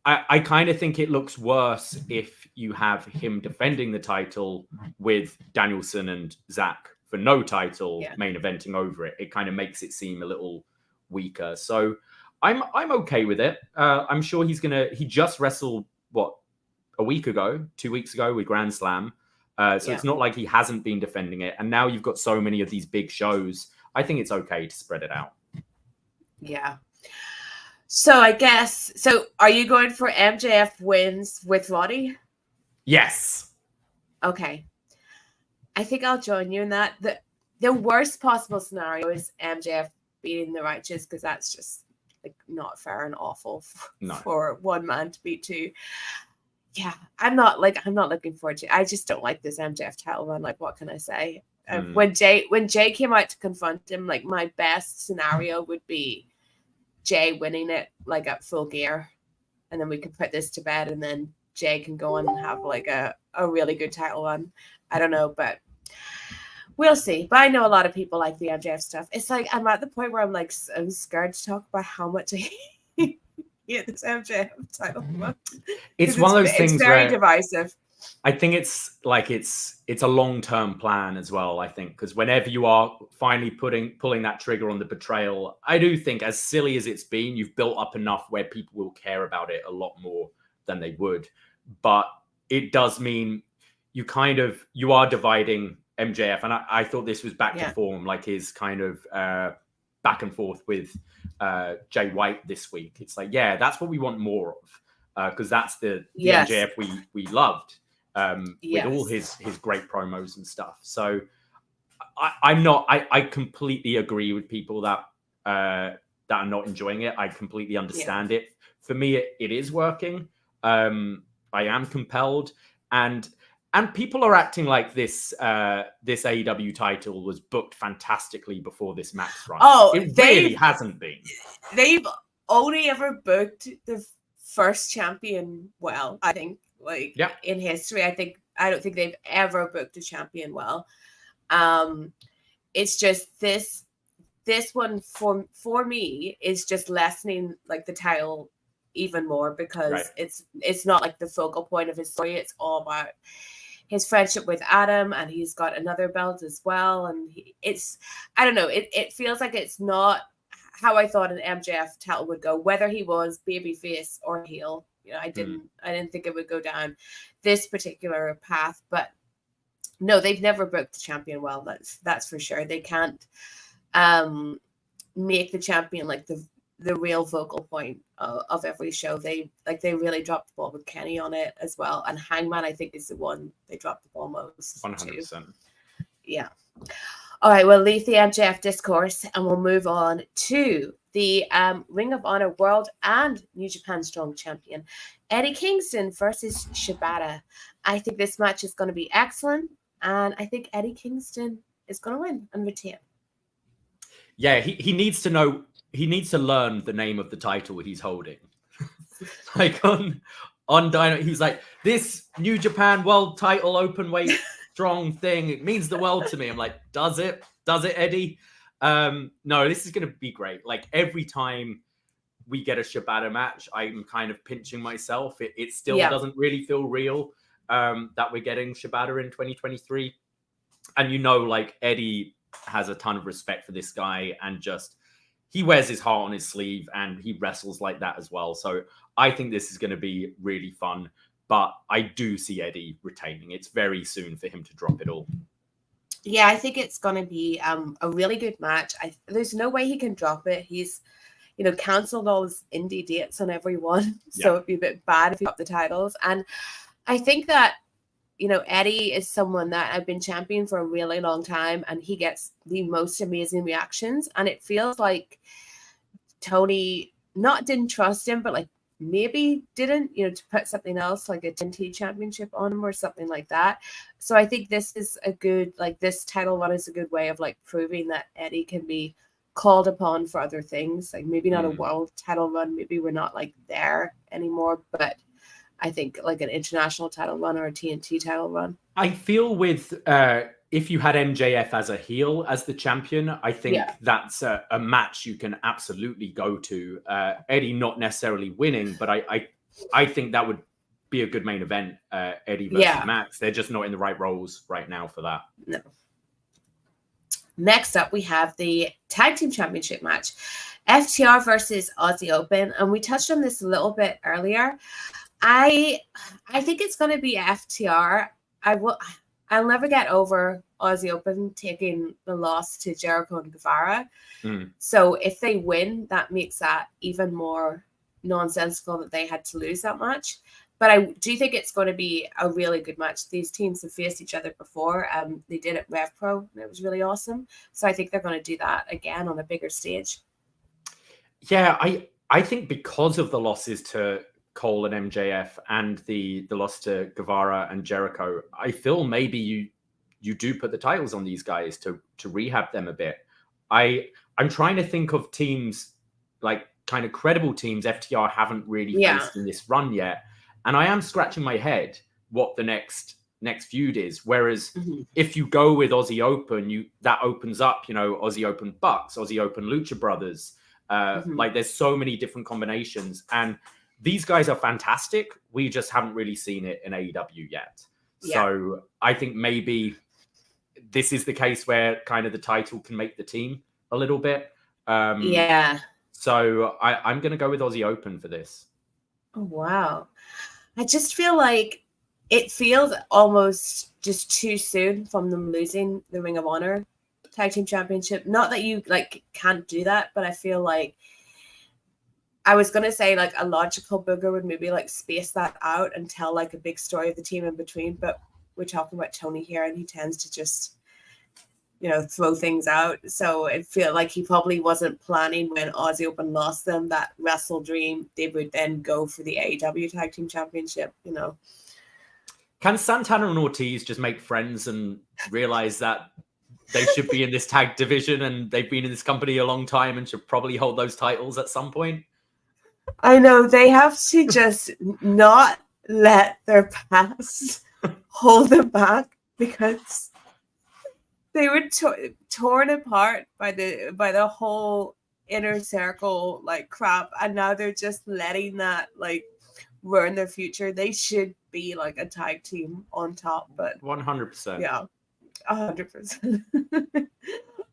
I kind of think it looks worse if you have him defending the title with Danielson and Zach for no title main eventing over it. It kind of makes it seem a little weaker. So I'm okay with it. I'm sure he just wrestled a week ago, 2 weeks ago with Grand Slam. So it's not like he hasn't been defending it. And now you've got so many of these big shows. I think it's okay to spread it out. Yeah. So I guess, are you going for MJF wins with Roddy? Yes. Okay. I think I'll join you in that. The worst possible scenario is MJF beating the Righteous, because that's just like not fair and awful for one man to beat two. Yeah, I'm not looking forward to it. I just don't like this MJF title run. Like, what can I say? When Jay came out to confront him, like, my best scenario would be Jay winning it like at Full Gear, and then we can put this to bed, and then Jay can go on and have like a really good title run. I don't know, but we'll see. But I know a lot of people like the MJF stuff. It's like I'm at the point where I'm scared to talk about how much I hate this MJF title run. It's one of those things. It's very divisive. I think it's a long-term plan as well, I think, because whenever you are finally pulling that trigger on the betrayal, I do think, as silly as it's been, you've built up enough where people will care about it a lot more than they would. But it does mean you are dividing MJF, and I thought this was back to form, like his kind of back and forth with Jay White this week. It's like, that's what we want more of, because that's the MJF we loved. With all his great promos and stuff. So I completely agree with people that are not enjoying it. I completely understand it. For me, it is working. I am compelled. And And people are acting like this AEW title was booked fantastically before this match run. Oh, it really hasn't been. They've only ever booked the first champion well, I think, in history. I don't think they've ever booked a champion well. It's just this one for me is just lessening like the title even more, because it's not like the focal point of his story. It's all about his friendship with Adam, and he's got another belt as well. And I don't know, it feels like it's not how I thought an MJF title would go, whether he was babyface or heel. I didn't think it would go down this particular path, but no, they've never booked the champion well. That's for sure. They can't make the champion like the real focal point of every show. They really dropped the ball with Kenny on it as well, and Hangman I think is the one they dropped the ball most. 100%. Yeah. All right, we'll leave the MJF discourse and we'll move on to the Ring of Honor World and New Japan Strong Champion Eddie Kingston versus Shibata. I think this match is going to be excellent, and I think Eddie Kingston is going to win and retain. Yeah, he needs to know. He needs to learn the name of the title he's holding. Like on Dynamite, he's like, this New Japan World Title Openweight Strong thing, it means the world to me. I'm like, does it, Eddie? No, this is going to be great. Like every time we get a Shibata match, I'm kind of pinching myself. It still doesn't really feel real that we're getting Shibata in 2023. And like Eddie has a ton of respect for this guy, and just he wears his heart on his sleeve and he wrestles like that as well. So I think this is going to be really fun, but I do see Eddie retaining. It's very soon for him to drop it all. Yeah, I think it's going to be a really good match. There's no way he can drop it. He's, canceled all his indie dates on everyone. So it'd be a bit bad if he dropped the titles. And I think that, Eddie is someone that I've been championing for a really long time, and he gets the most amazing reactions. And it feels like Tony didn't trust him, but like maybe didn't, to put something else like a NXT Championship on him or something like that. So I think this is a good, this title run is a good way of proving that Eddie can be called upon for other things. Like maybe not a world title run, maybe we're not there anymore, but I think an international title run or a TNT title run. I feel with if you had MJF as a heel, as the champion, I think that's a match you can absolutely go to. Eddie not necessarily winning, but I think that would be a good main event, Eddie versus Max. They're just not in the right roles right now for that. No. Next up, we have the Tag Team Championship match, FTR versus Aussie Open. And we touched on this a little bit earlier. I think it's going to be FTR. I'll never get over Aussie Open taking the loss to Jericho and Guevara. So if they win, that makes that even more nonsensical that they had to lose that much. But I do think it's going to be a really good match. These teams have faced each other before. They did it Rev Pro, and it was really awesome. So I think they're going to do that again on a bigger stage. Yeah, I think because of the losses to Cole and MJF and the loss to Guevara and Jericho, I feel maybe you do put the titles on these guys to rehab them a bit. I'm trying to think of teams, kind of credible teams FTR haven't really faced in this run yet. And I am scratching my head what the next feud is. Whereas if you go with Aussie Open, that opens up, Aussie Open Bucks, Aussie Open Lucha Brothers. There's so many different combinations, and these guys are fantastic. We just haven't really seen it in AEW yet. So I think maybe this is the case where kind of the title can make the team a little bit. So I'm going to go with Aussie Open for this. Oh, wow. I just feel like it feels almost just too soon from them losing the Ring of Honor Tag Team Championship. Not that you can't do that, but I feel like I was going to say a logical booger would maybe space that out and tell a big story of the team in between. But we're talking about Tony here, and he tends to just, throw things out. So it feels like he probably wasn't planning when Aussie Open lost them that WrestleDream, they would then go for the AEW Tag Team Championship, Can Santana and Ortiz just make friends and realize that they should be in this tag division and they've been in this company a long time and should probably hold those titles at some point? I know, they have to just not let their past hold them back, because they were torn apart by the whole inner circle like crap, and now they're just letting that like ruin their future. They should be like a tag team on top, but 100%. yeah, 100%.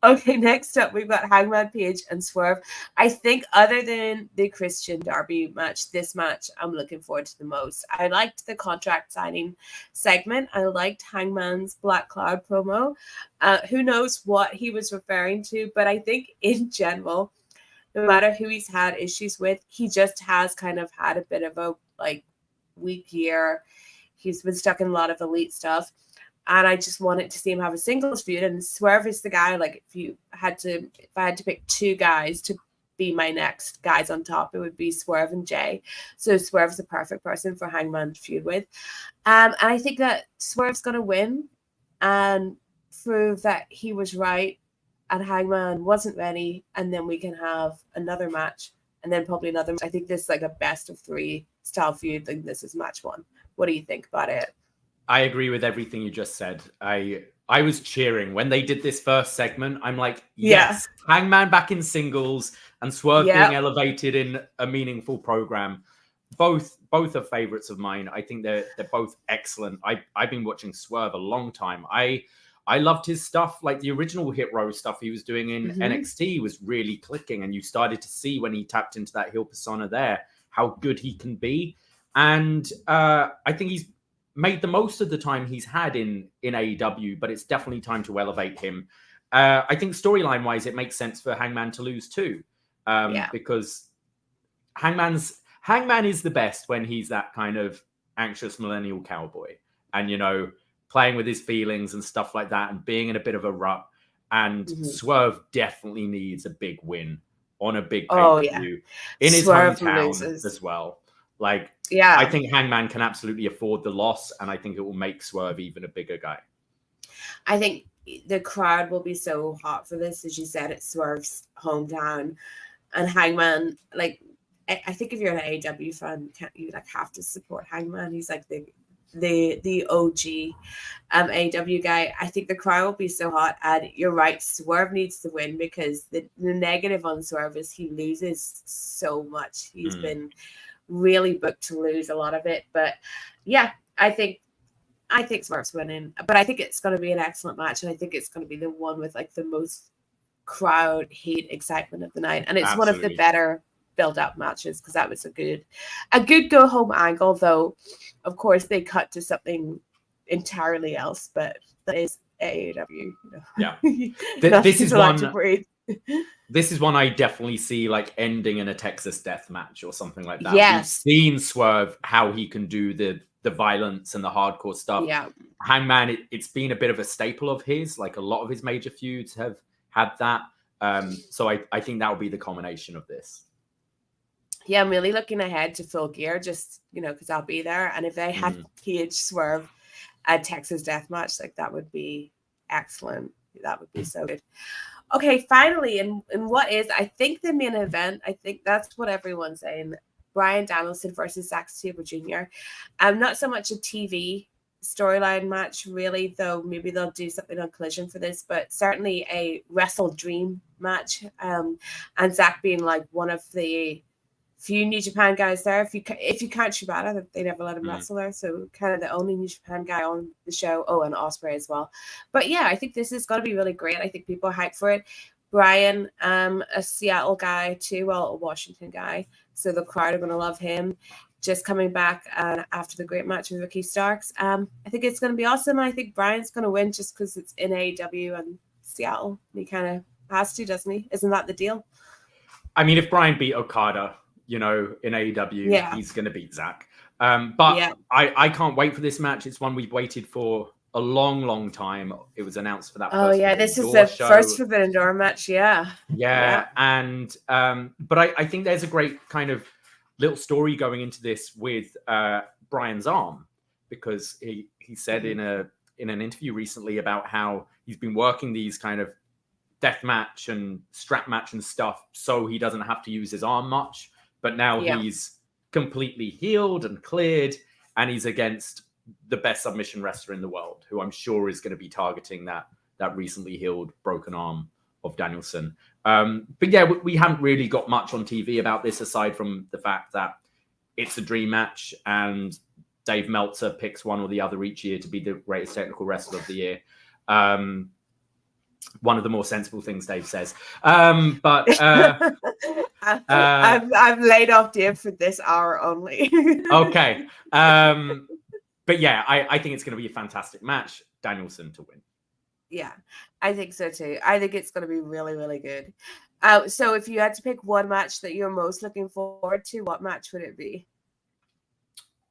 Okay, next up we've got Hangman Page and Swerve. I think other than the Christian Darby match, this match I'm looking forward to the most. I liked the contract signing segment. I liked Hangman's Black Cloud promo. Who knows what he was referring to, but I think in general, no matter who he's had issues with, he just has kind of had a bit of a like weak year. He's been stuck in a lot of elite stuff. And I just wanted to see him have a singles feud. And Swerve is the guy, like, if I had to pick two guys to be my next guys on top, it would be Swerve and Jay. So Swerve's the perfect person for Hangman to feud with. And I think that Swerve's going to win and prove that he was right and Hangman wasn't ready. And then we can have another match and then probably another match. I think this is like a best of three style feud. Like, this is match one. What do you think about it? I agree with everything you just said. I was cheering when they did this first segment. I'm like, yes, Hangman back in singles and Swerve being elevated in a meaningful program. Both are favorites of mine. I think they're both excellent. I've been watching Swerve a long time. I loved his stuff. Like the original Hit Row stuff he was doing in NXT was really clicking, and you started to see when he tapped into that heel persona there how good he can be. And I think he's made the most of the time he's had in AEW, but it's definitely time to elevate him. I think storyline-wise, it makes sense for Hangman to lose too, because Hangman is the best when he's that kind of anxious millennial cowboy and, you know, playing with his feelings and stuff like that and being in a bit of a rut. And Swerve definitely needs a big win on a big pay-per-view in his hometown as well. Like, I think Hangman can absolutely afford the loss, and I think it will make Swerve even a bigger guy. I think the crowd will be so hot for this, as you said, it's Swerve's hometown, and Hangman. Like, I think if you're an AEW fan, you like have to support Hangman. He's like the OG AEW guy. I think the crowd will be so hot, and you're right, Swerve needs to win, because the negative on Swerve is he loses so much. He's been really booked to lose a lot of it, but I think Swerve's winning, but I think it's going to be an excellent match, and I think it's going to be the one with like the most crowd heat excitement of the night, and it's one of the better build-up matches, because that was a good go home angle, though of course they cut to something entirely else, but that is AEW, you know. This is one this is one I definitely see like ending in a Texas death match or something like that. We've seen Swerve how he can do the violence and the hardcore stuff. Hangman, it's been a bit of a staple of his. Like a lot of his major feuds have had that. So I think that will be the combination of this. Yeah, I'm really looking ahead to Full Gear, just, you know, because I'll be there. And if they had Page Swerve a Texas death match, like that would be excellent. That would be so good. Okay, finally, and what is, I think, the main event, I think that's what everyone's saying, Bryan Danielson versus Zack Sabre Jr. Not so much a TV storyline match, really, though maybe they'll do something on Collision for this, but certainly a WrestleDream match. And Zack being like one of the few New Japan guys there. If you count Shibata, they never let him wrestle there, so kind of the only New Japan guy on the show. Oh, and Ospreay as well. But yeah, I think this is going to be really great. I think people are hyped for it. Bryan, a Seattle guy too, well, a Washington guy, so the crowd are going to love him. Just coming back after the great match with Ricky Starks. I think it's going to be awesome. I think Bryan's going to win just because it's in AEW and Seattle. He kind of has to, doesn't he? Isn't that the deal? I mean, if Bryan beat Okada, you know, in AEW, he's going to beat Zack. But I can't wait for this match. It's one we've waited for a long, long time. It was announced for that. This is the first Forbidden Door match. And but I think there's a great kind of little story going into this with Bryan's arm, because he said in an interview recently about how he's been working these kind of death match and strap match and stuff so he doesn't have to use his arm much. But now he's completely healed and cleared, and he's against the best submission wrestler in the world, who I'm sure is going to be targeting that recently healed broken arm of Danielson. But yeah, we haven't really got much on TV about this aside from the fact that it's a dream match and Dave Meltzer picks one or the other each year to be the greatest technical wrestler of the year. One of the more sensible things Dave says. But I've laid off Dave for this hour only. Okay. But yeah, I think it's going to be a fantastic match. Danielson to win. Yeah, I think so too. I think it's going to be really, really good. So if you had to pick one match that you're most looking forward to, what match would it be?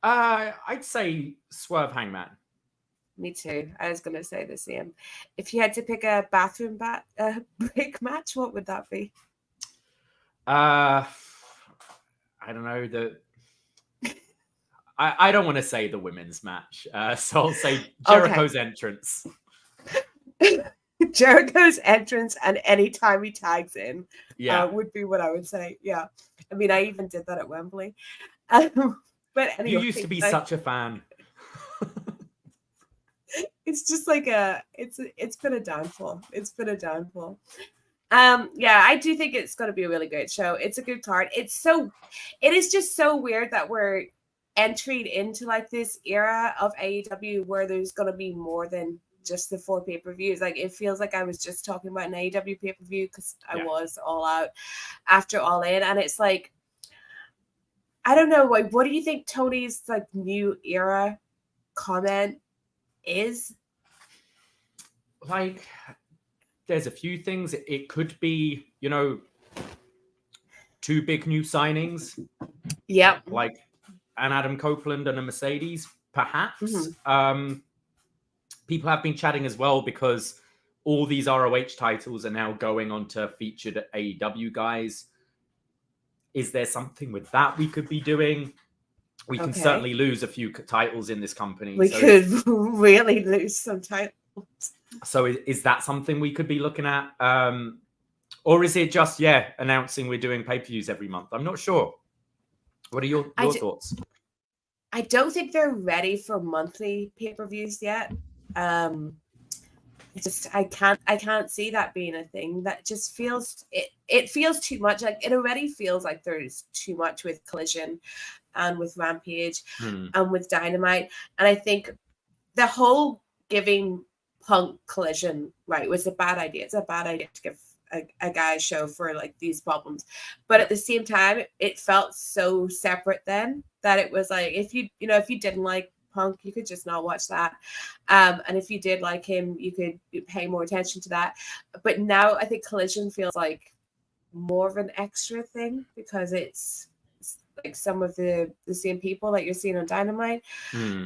I'd say Swerve Hangman. Me too. I was going to say the same. If you had to pick a bathroom break match, what would that be? I don't know. I don't want to say the women's match, so I'll say Jericho's entrance. Jericho's entrance and any time he tags in would be what I would say. Yeah. I mean, I even did that at Wembley. But anyway, you used to be such a fan. It's just like it's been a downfall. It's been a downfall. Yeah, I do think it's going to be a really great show. It's a good card. It is just so weird that we're entering into like this era of AEW where there's going to be more than just the 4 pay-per-views. Like, it feels like I was just talking about an AEW pay-per-view because I was all out after All In, and it's like, I don't know, like, what do you think Tony's like new era comment is? Like, there's a few things. It could be, 2 big new signings. Yeah. Like an Adam Copeland and a Mercedes, perhaps. Mm-hmm. People have been chatting as well because all these ROH titles are now going on to featured AEW guys. Is there something with that we could be doing? We can certainly lose a few titles in this company. We could really lose some titles. So is that something we could be looking at? Or is it just, announcing we're doing pay-per-views every month? I'm not sure. What are your thoughts? I don't think they're ready for monthly pay-per-views yet. I can't see that being a thing. That just feels it feels too much. Like, it already feels like there's too much with Collision and with Rampage and with Dynamite. And I think the whole giving Punk Collision was a bad idea. It's a bad idea to give a guy a show for like these problems. But at the same time, it felt so separate then that it was like, if you didn't like Punk, you could just not watch that. And if you did like him, you could pay more attention to that. But now I think Collision feels like more of an extra thing because it's like some of the same people that you're seeing on Dynamite.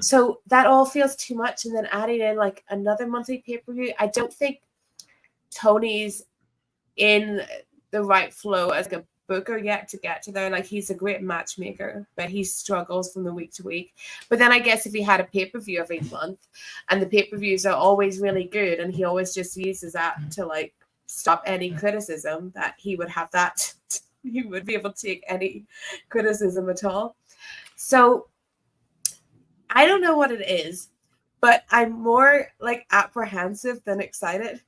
So that all feels too much. And then adding in like another monthly pay-per-view, I don't think Tony's in the right flow as a booker yet to get to there. Like, he's a great matchmaker, but he struggles from the week to week. But then I guess if he had a pay-per-view every month and the pay-per-views are always really good and he always just uses that to like stop any criticism, that he would have that he would be able to take any criticism at all. So I don't know what it is, but I'm more like apprehensive than excited.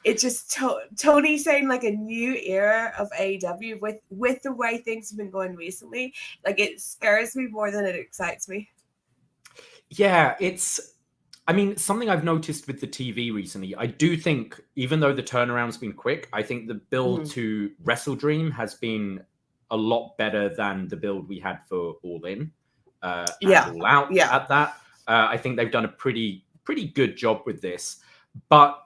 It just Tony saying like a new era of AEW with the way things have been going recently. Like, it scares me more than it excites me. Yeah, something I've noticed with the TV recently, I do think, even though the turnaround's been quick, I think the build to WrestleDream has been a lot better than the build we had for All In. And All Out at that. I think they've done a pretty good job with this. But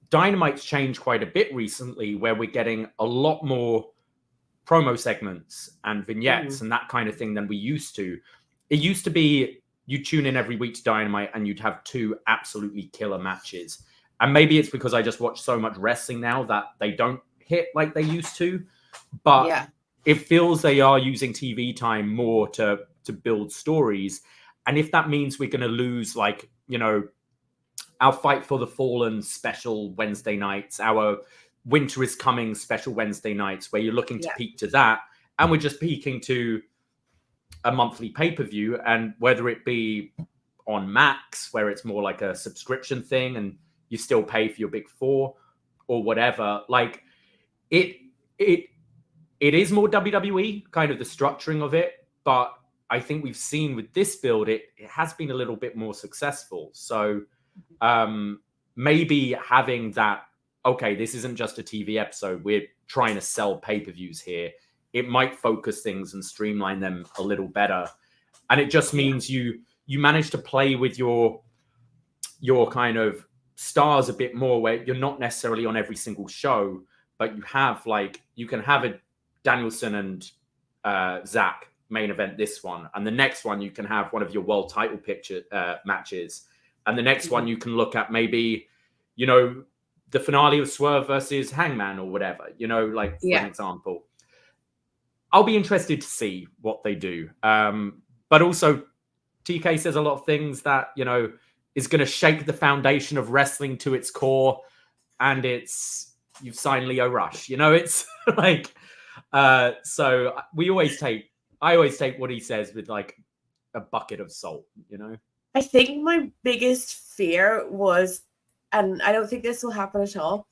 Dynamite's changed quite a bit recently, where we're getting a lot more promo segments and vignettes and that kind of thing than we used to. It used to be you tune in every week to Dynamite and you'd have 2 absolutely killer matches. And maybe it's because I just watch so much wrestling now that they don't hit like they used to. But it feels they are using TV time more to build stories. And if that means we're going to lose, like, you know, our Fight for the Fallen special Wednesday nights, our Winter is Coming special Wednesday nights, where you're looking to peak to that, and we're just peaking to a monthly pay-per-view, and whether it be on Max, where it's more like a subscription thing and you still pay for your big four or whatever, like it is more WWE, kind of the structuring of it, but I think we've seen with this build, it has been a little bit more successful. So maybe having that, okay, this isn't just a TV episode, we're trying to sell pay-per-views here, it might focus things and streamline them a little better. And it just means you manage to play with your kind of stars a bit more, where you're not necessarily on every single show, but you have, like, you can have a Danielson and Zach main event this one, and the next one you can have one of your world title matches, and the next one you can look at maybe, you know, the finale of Swerve versus Hangman or whatever, you know, like for an example. I'll be interested to see what they do. But also TK says a lot of things that, you know, is going to shake the foundation of wrestling to its core, and you've signed Leo Rush, you know, it's like, so I always take what he says with like a bucket of salt, you know? I think my biggest fear was, and I don't think this will happen at all,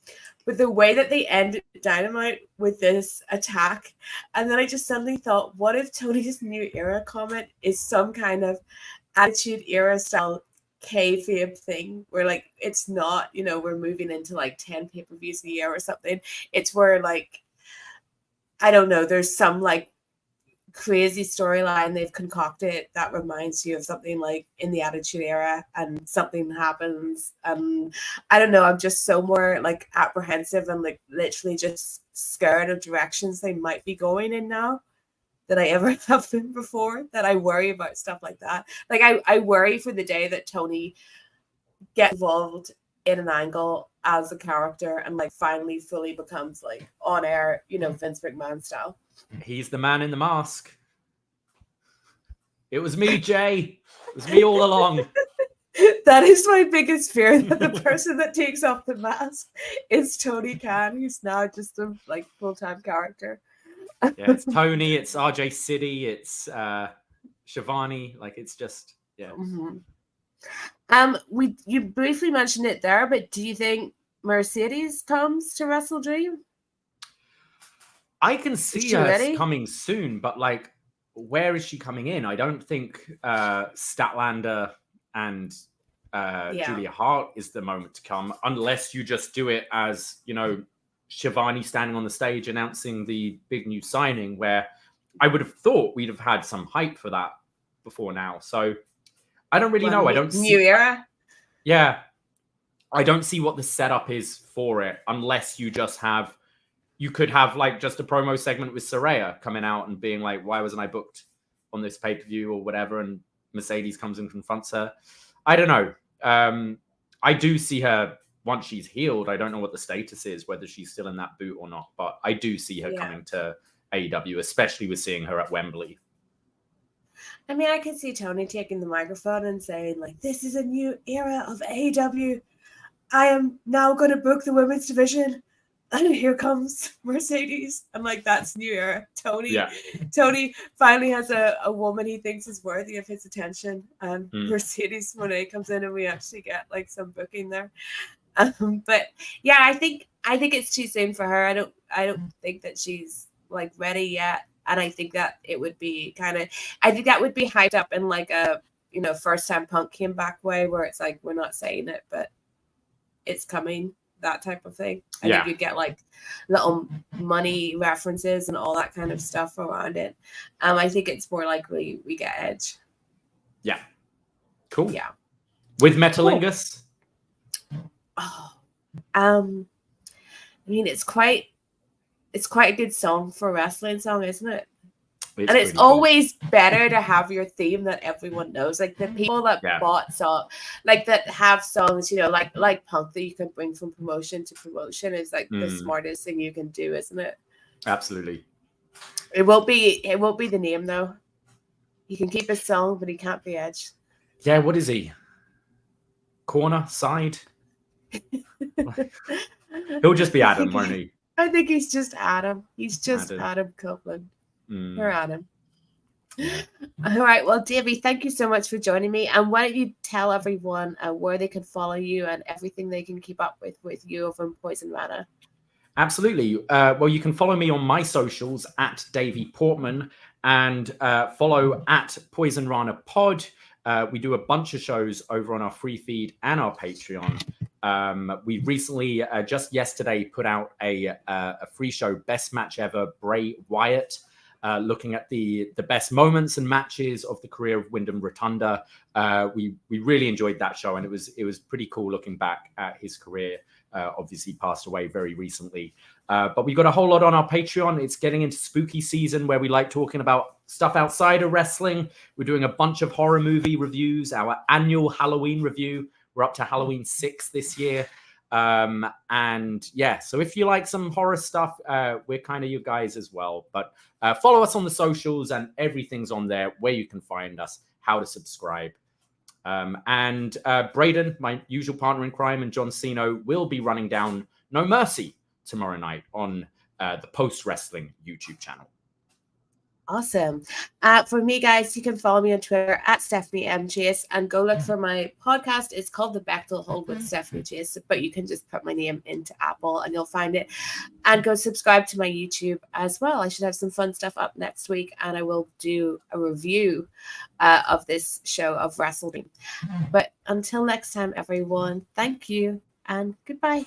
but the way that they ended Dynamite with this attack. And then I just suddenly thought, what if Tony's new era comment is some kind of Attitude Era style kayfabe thing where, like, it's not, you know, we're moving into like 10 pay-per-views a year or something. It's where, like, I don't know, there's some like crazy storyline they've concocted that reminds you of something like in the Attitude Era, and something happens. I don't know, I'm just so more like apprehensive and like literally just scared of directions they might be going in now than I ever have been before, that I worry about stuff like that. Like I worry for the day that Tony gets involved in an angle as a character and like finally fully becomes like on air, you know, Vince McMahon style. He's the man in the mask. It was me, Jay. It was me all along. That is my biggest fear, that the person that takes off the mask is Tony Khan, who's now just a like full-time character. Yeah, it's Tony, it's RJ City, it's Shivani. Like, it's just, yeah. Mm-hmm. You briefly mentioned it there, but do you think Mercedes comes to WrestleDream? I can see her coming soon, but like, where is she coming in? I don't think Statlander and Julia Hart is the moment to come, unless you just do it as, you know, Shivani standing on the stage announcing the big new signing, where I would have thought we'd have had some hype for that before now. So I don't really know. I don't see new era. Yeah. I don't see what the setup is for it, unless you just have, you could have like just a promo segment with Saraya coming out and being like, why wasn't I booked on this pay-per-view or whatever? And Mercedes comes and confronts her. I don't know. I do see her once she's healed. I don't know what the status is, whether she's still in that boot or not, but I do see her coming to AEW, especially with seeing her at Wembley. I mean, I can see Tony taking the microphone and saying, like, this is a new era of AEW. I am now going to book the women's division. And here comes Mercedes. I'm like, that's new era. Tony finally has a woman he thinks is worthy of his attention. And Mercedes Moné comes in and we actually get like some booking there. But yeah, I think it's too soon for her. I don't think that she's like ready yet. And I think that it would be I think that would be hyped up in like a, you know, first time Punk came back way, where it's like, we're not saying it, but it's coming, that type of thing. I think you get like little money references and all that kind of stuff around it. I think it's more likely we get Edge. Yeah. Cool. Yeah. With Metalingus? Oh. I mean, it's quite a good song for a wrestling song, isn't it? It's always better to have your theme that everyone knows. Like the people that bought song, like that have songs, you know, like Punk that you can bring from promotion to promotion is like the smartest thing you can do, isn't it? Absolutely. It won't be the name though. He can keep his song, but he can't be Edge. Yeah, what is he? Corner, side? He'll just be Adam, won't he? I think he's just Adam. He's just Adam Copeland. You're Adam. Yeah. All right. Well, Davie, thank you so much for joining me. And why don't you tell everyone where they can follow you and everything they can keep up with you over in Poison Rana? Absolutely. Well, you can follow me on my socials at Davie Portman and follow at Poison Rana Pod. We do a bunch of shows over on our free feed and our Patreon. We recently, just yesterday, put out a free show, Best Match Ever, Bray Wyatt, looking at the best moments and matches of the career of Wyndham Rotunda. We really enjoyed that show, and it was pretty cool looking back at his career. Obviously passed away very recently. But we've got a whole lot on our Patreon. It's getting into spooky season where we like talking about stuff outside of wrestling. We're doing a bunch of horror movie reviews, our annual Halloween review. We're up to Halloween 6 this year. And yeah, so if you like some horror stuff, we're kind of you guys as well. But follow us on the socials and everything's on there where you can find us, how to subscribe. And Braden, my usual partner in crime, and John Cena will be running down No Mercy tomorrow night on the Post Wrestling YouTube channel. Awesome. For me, guys, you can follow me on Twitter at Stephanie M. Chase and go look for my podcast. It's called The Bechtel Hold with Stephanie Chase, but you can just put my name into Apple and you'll find it. And go subscribe to my YouTube as well. I should have some fun stuff up next week, and I will do a review of this show of WrestleDream. But until next time, everyone, thank you and goodbye.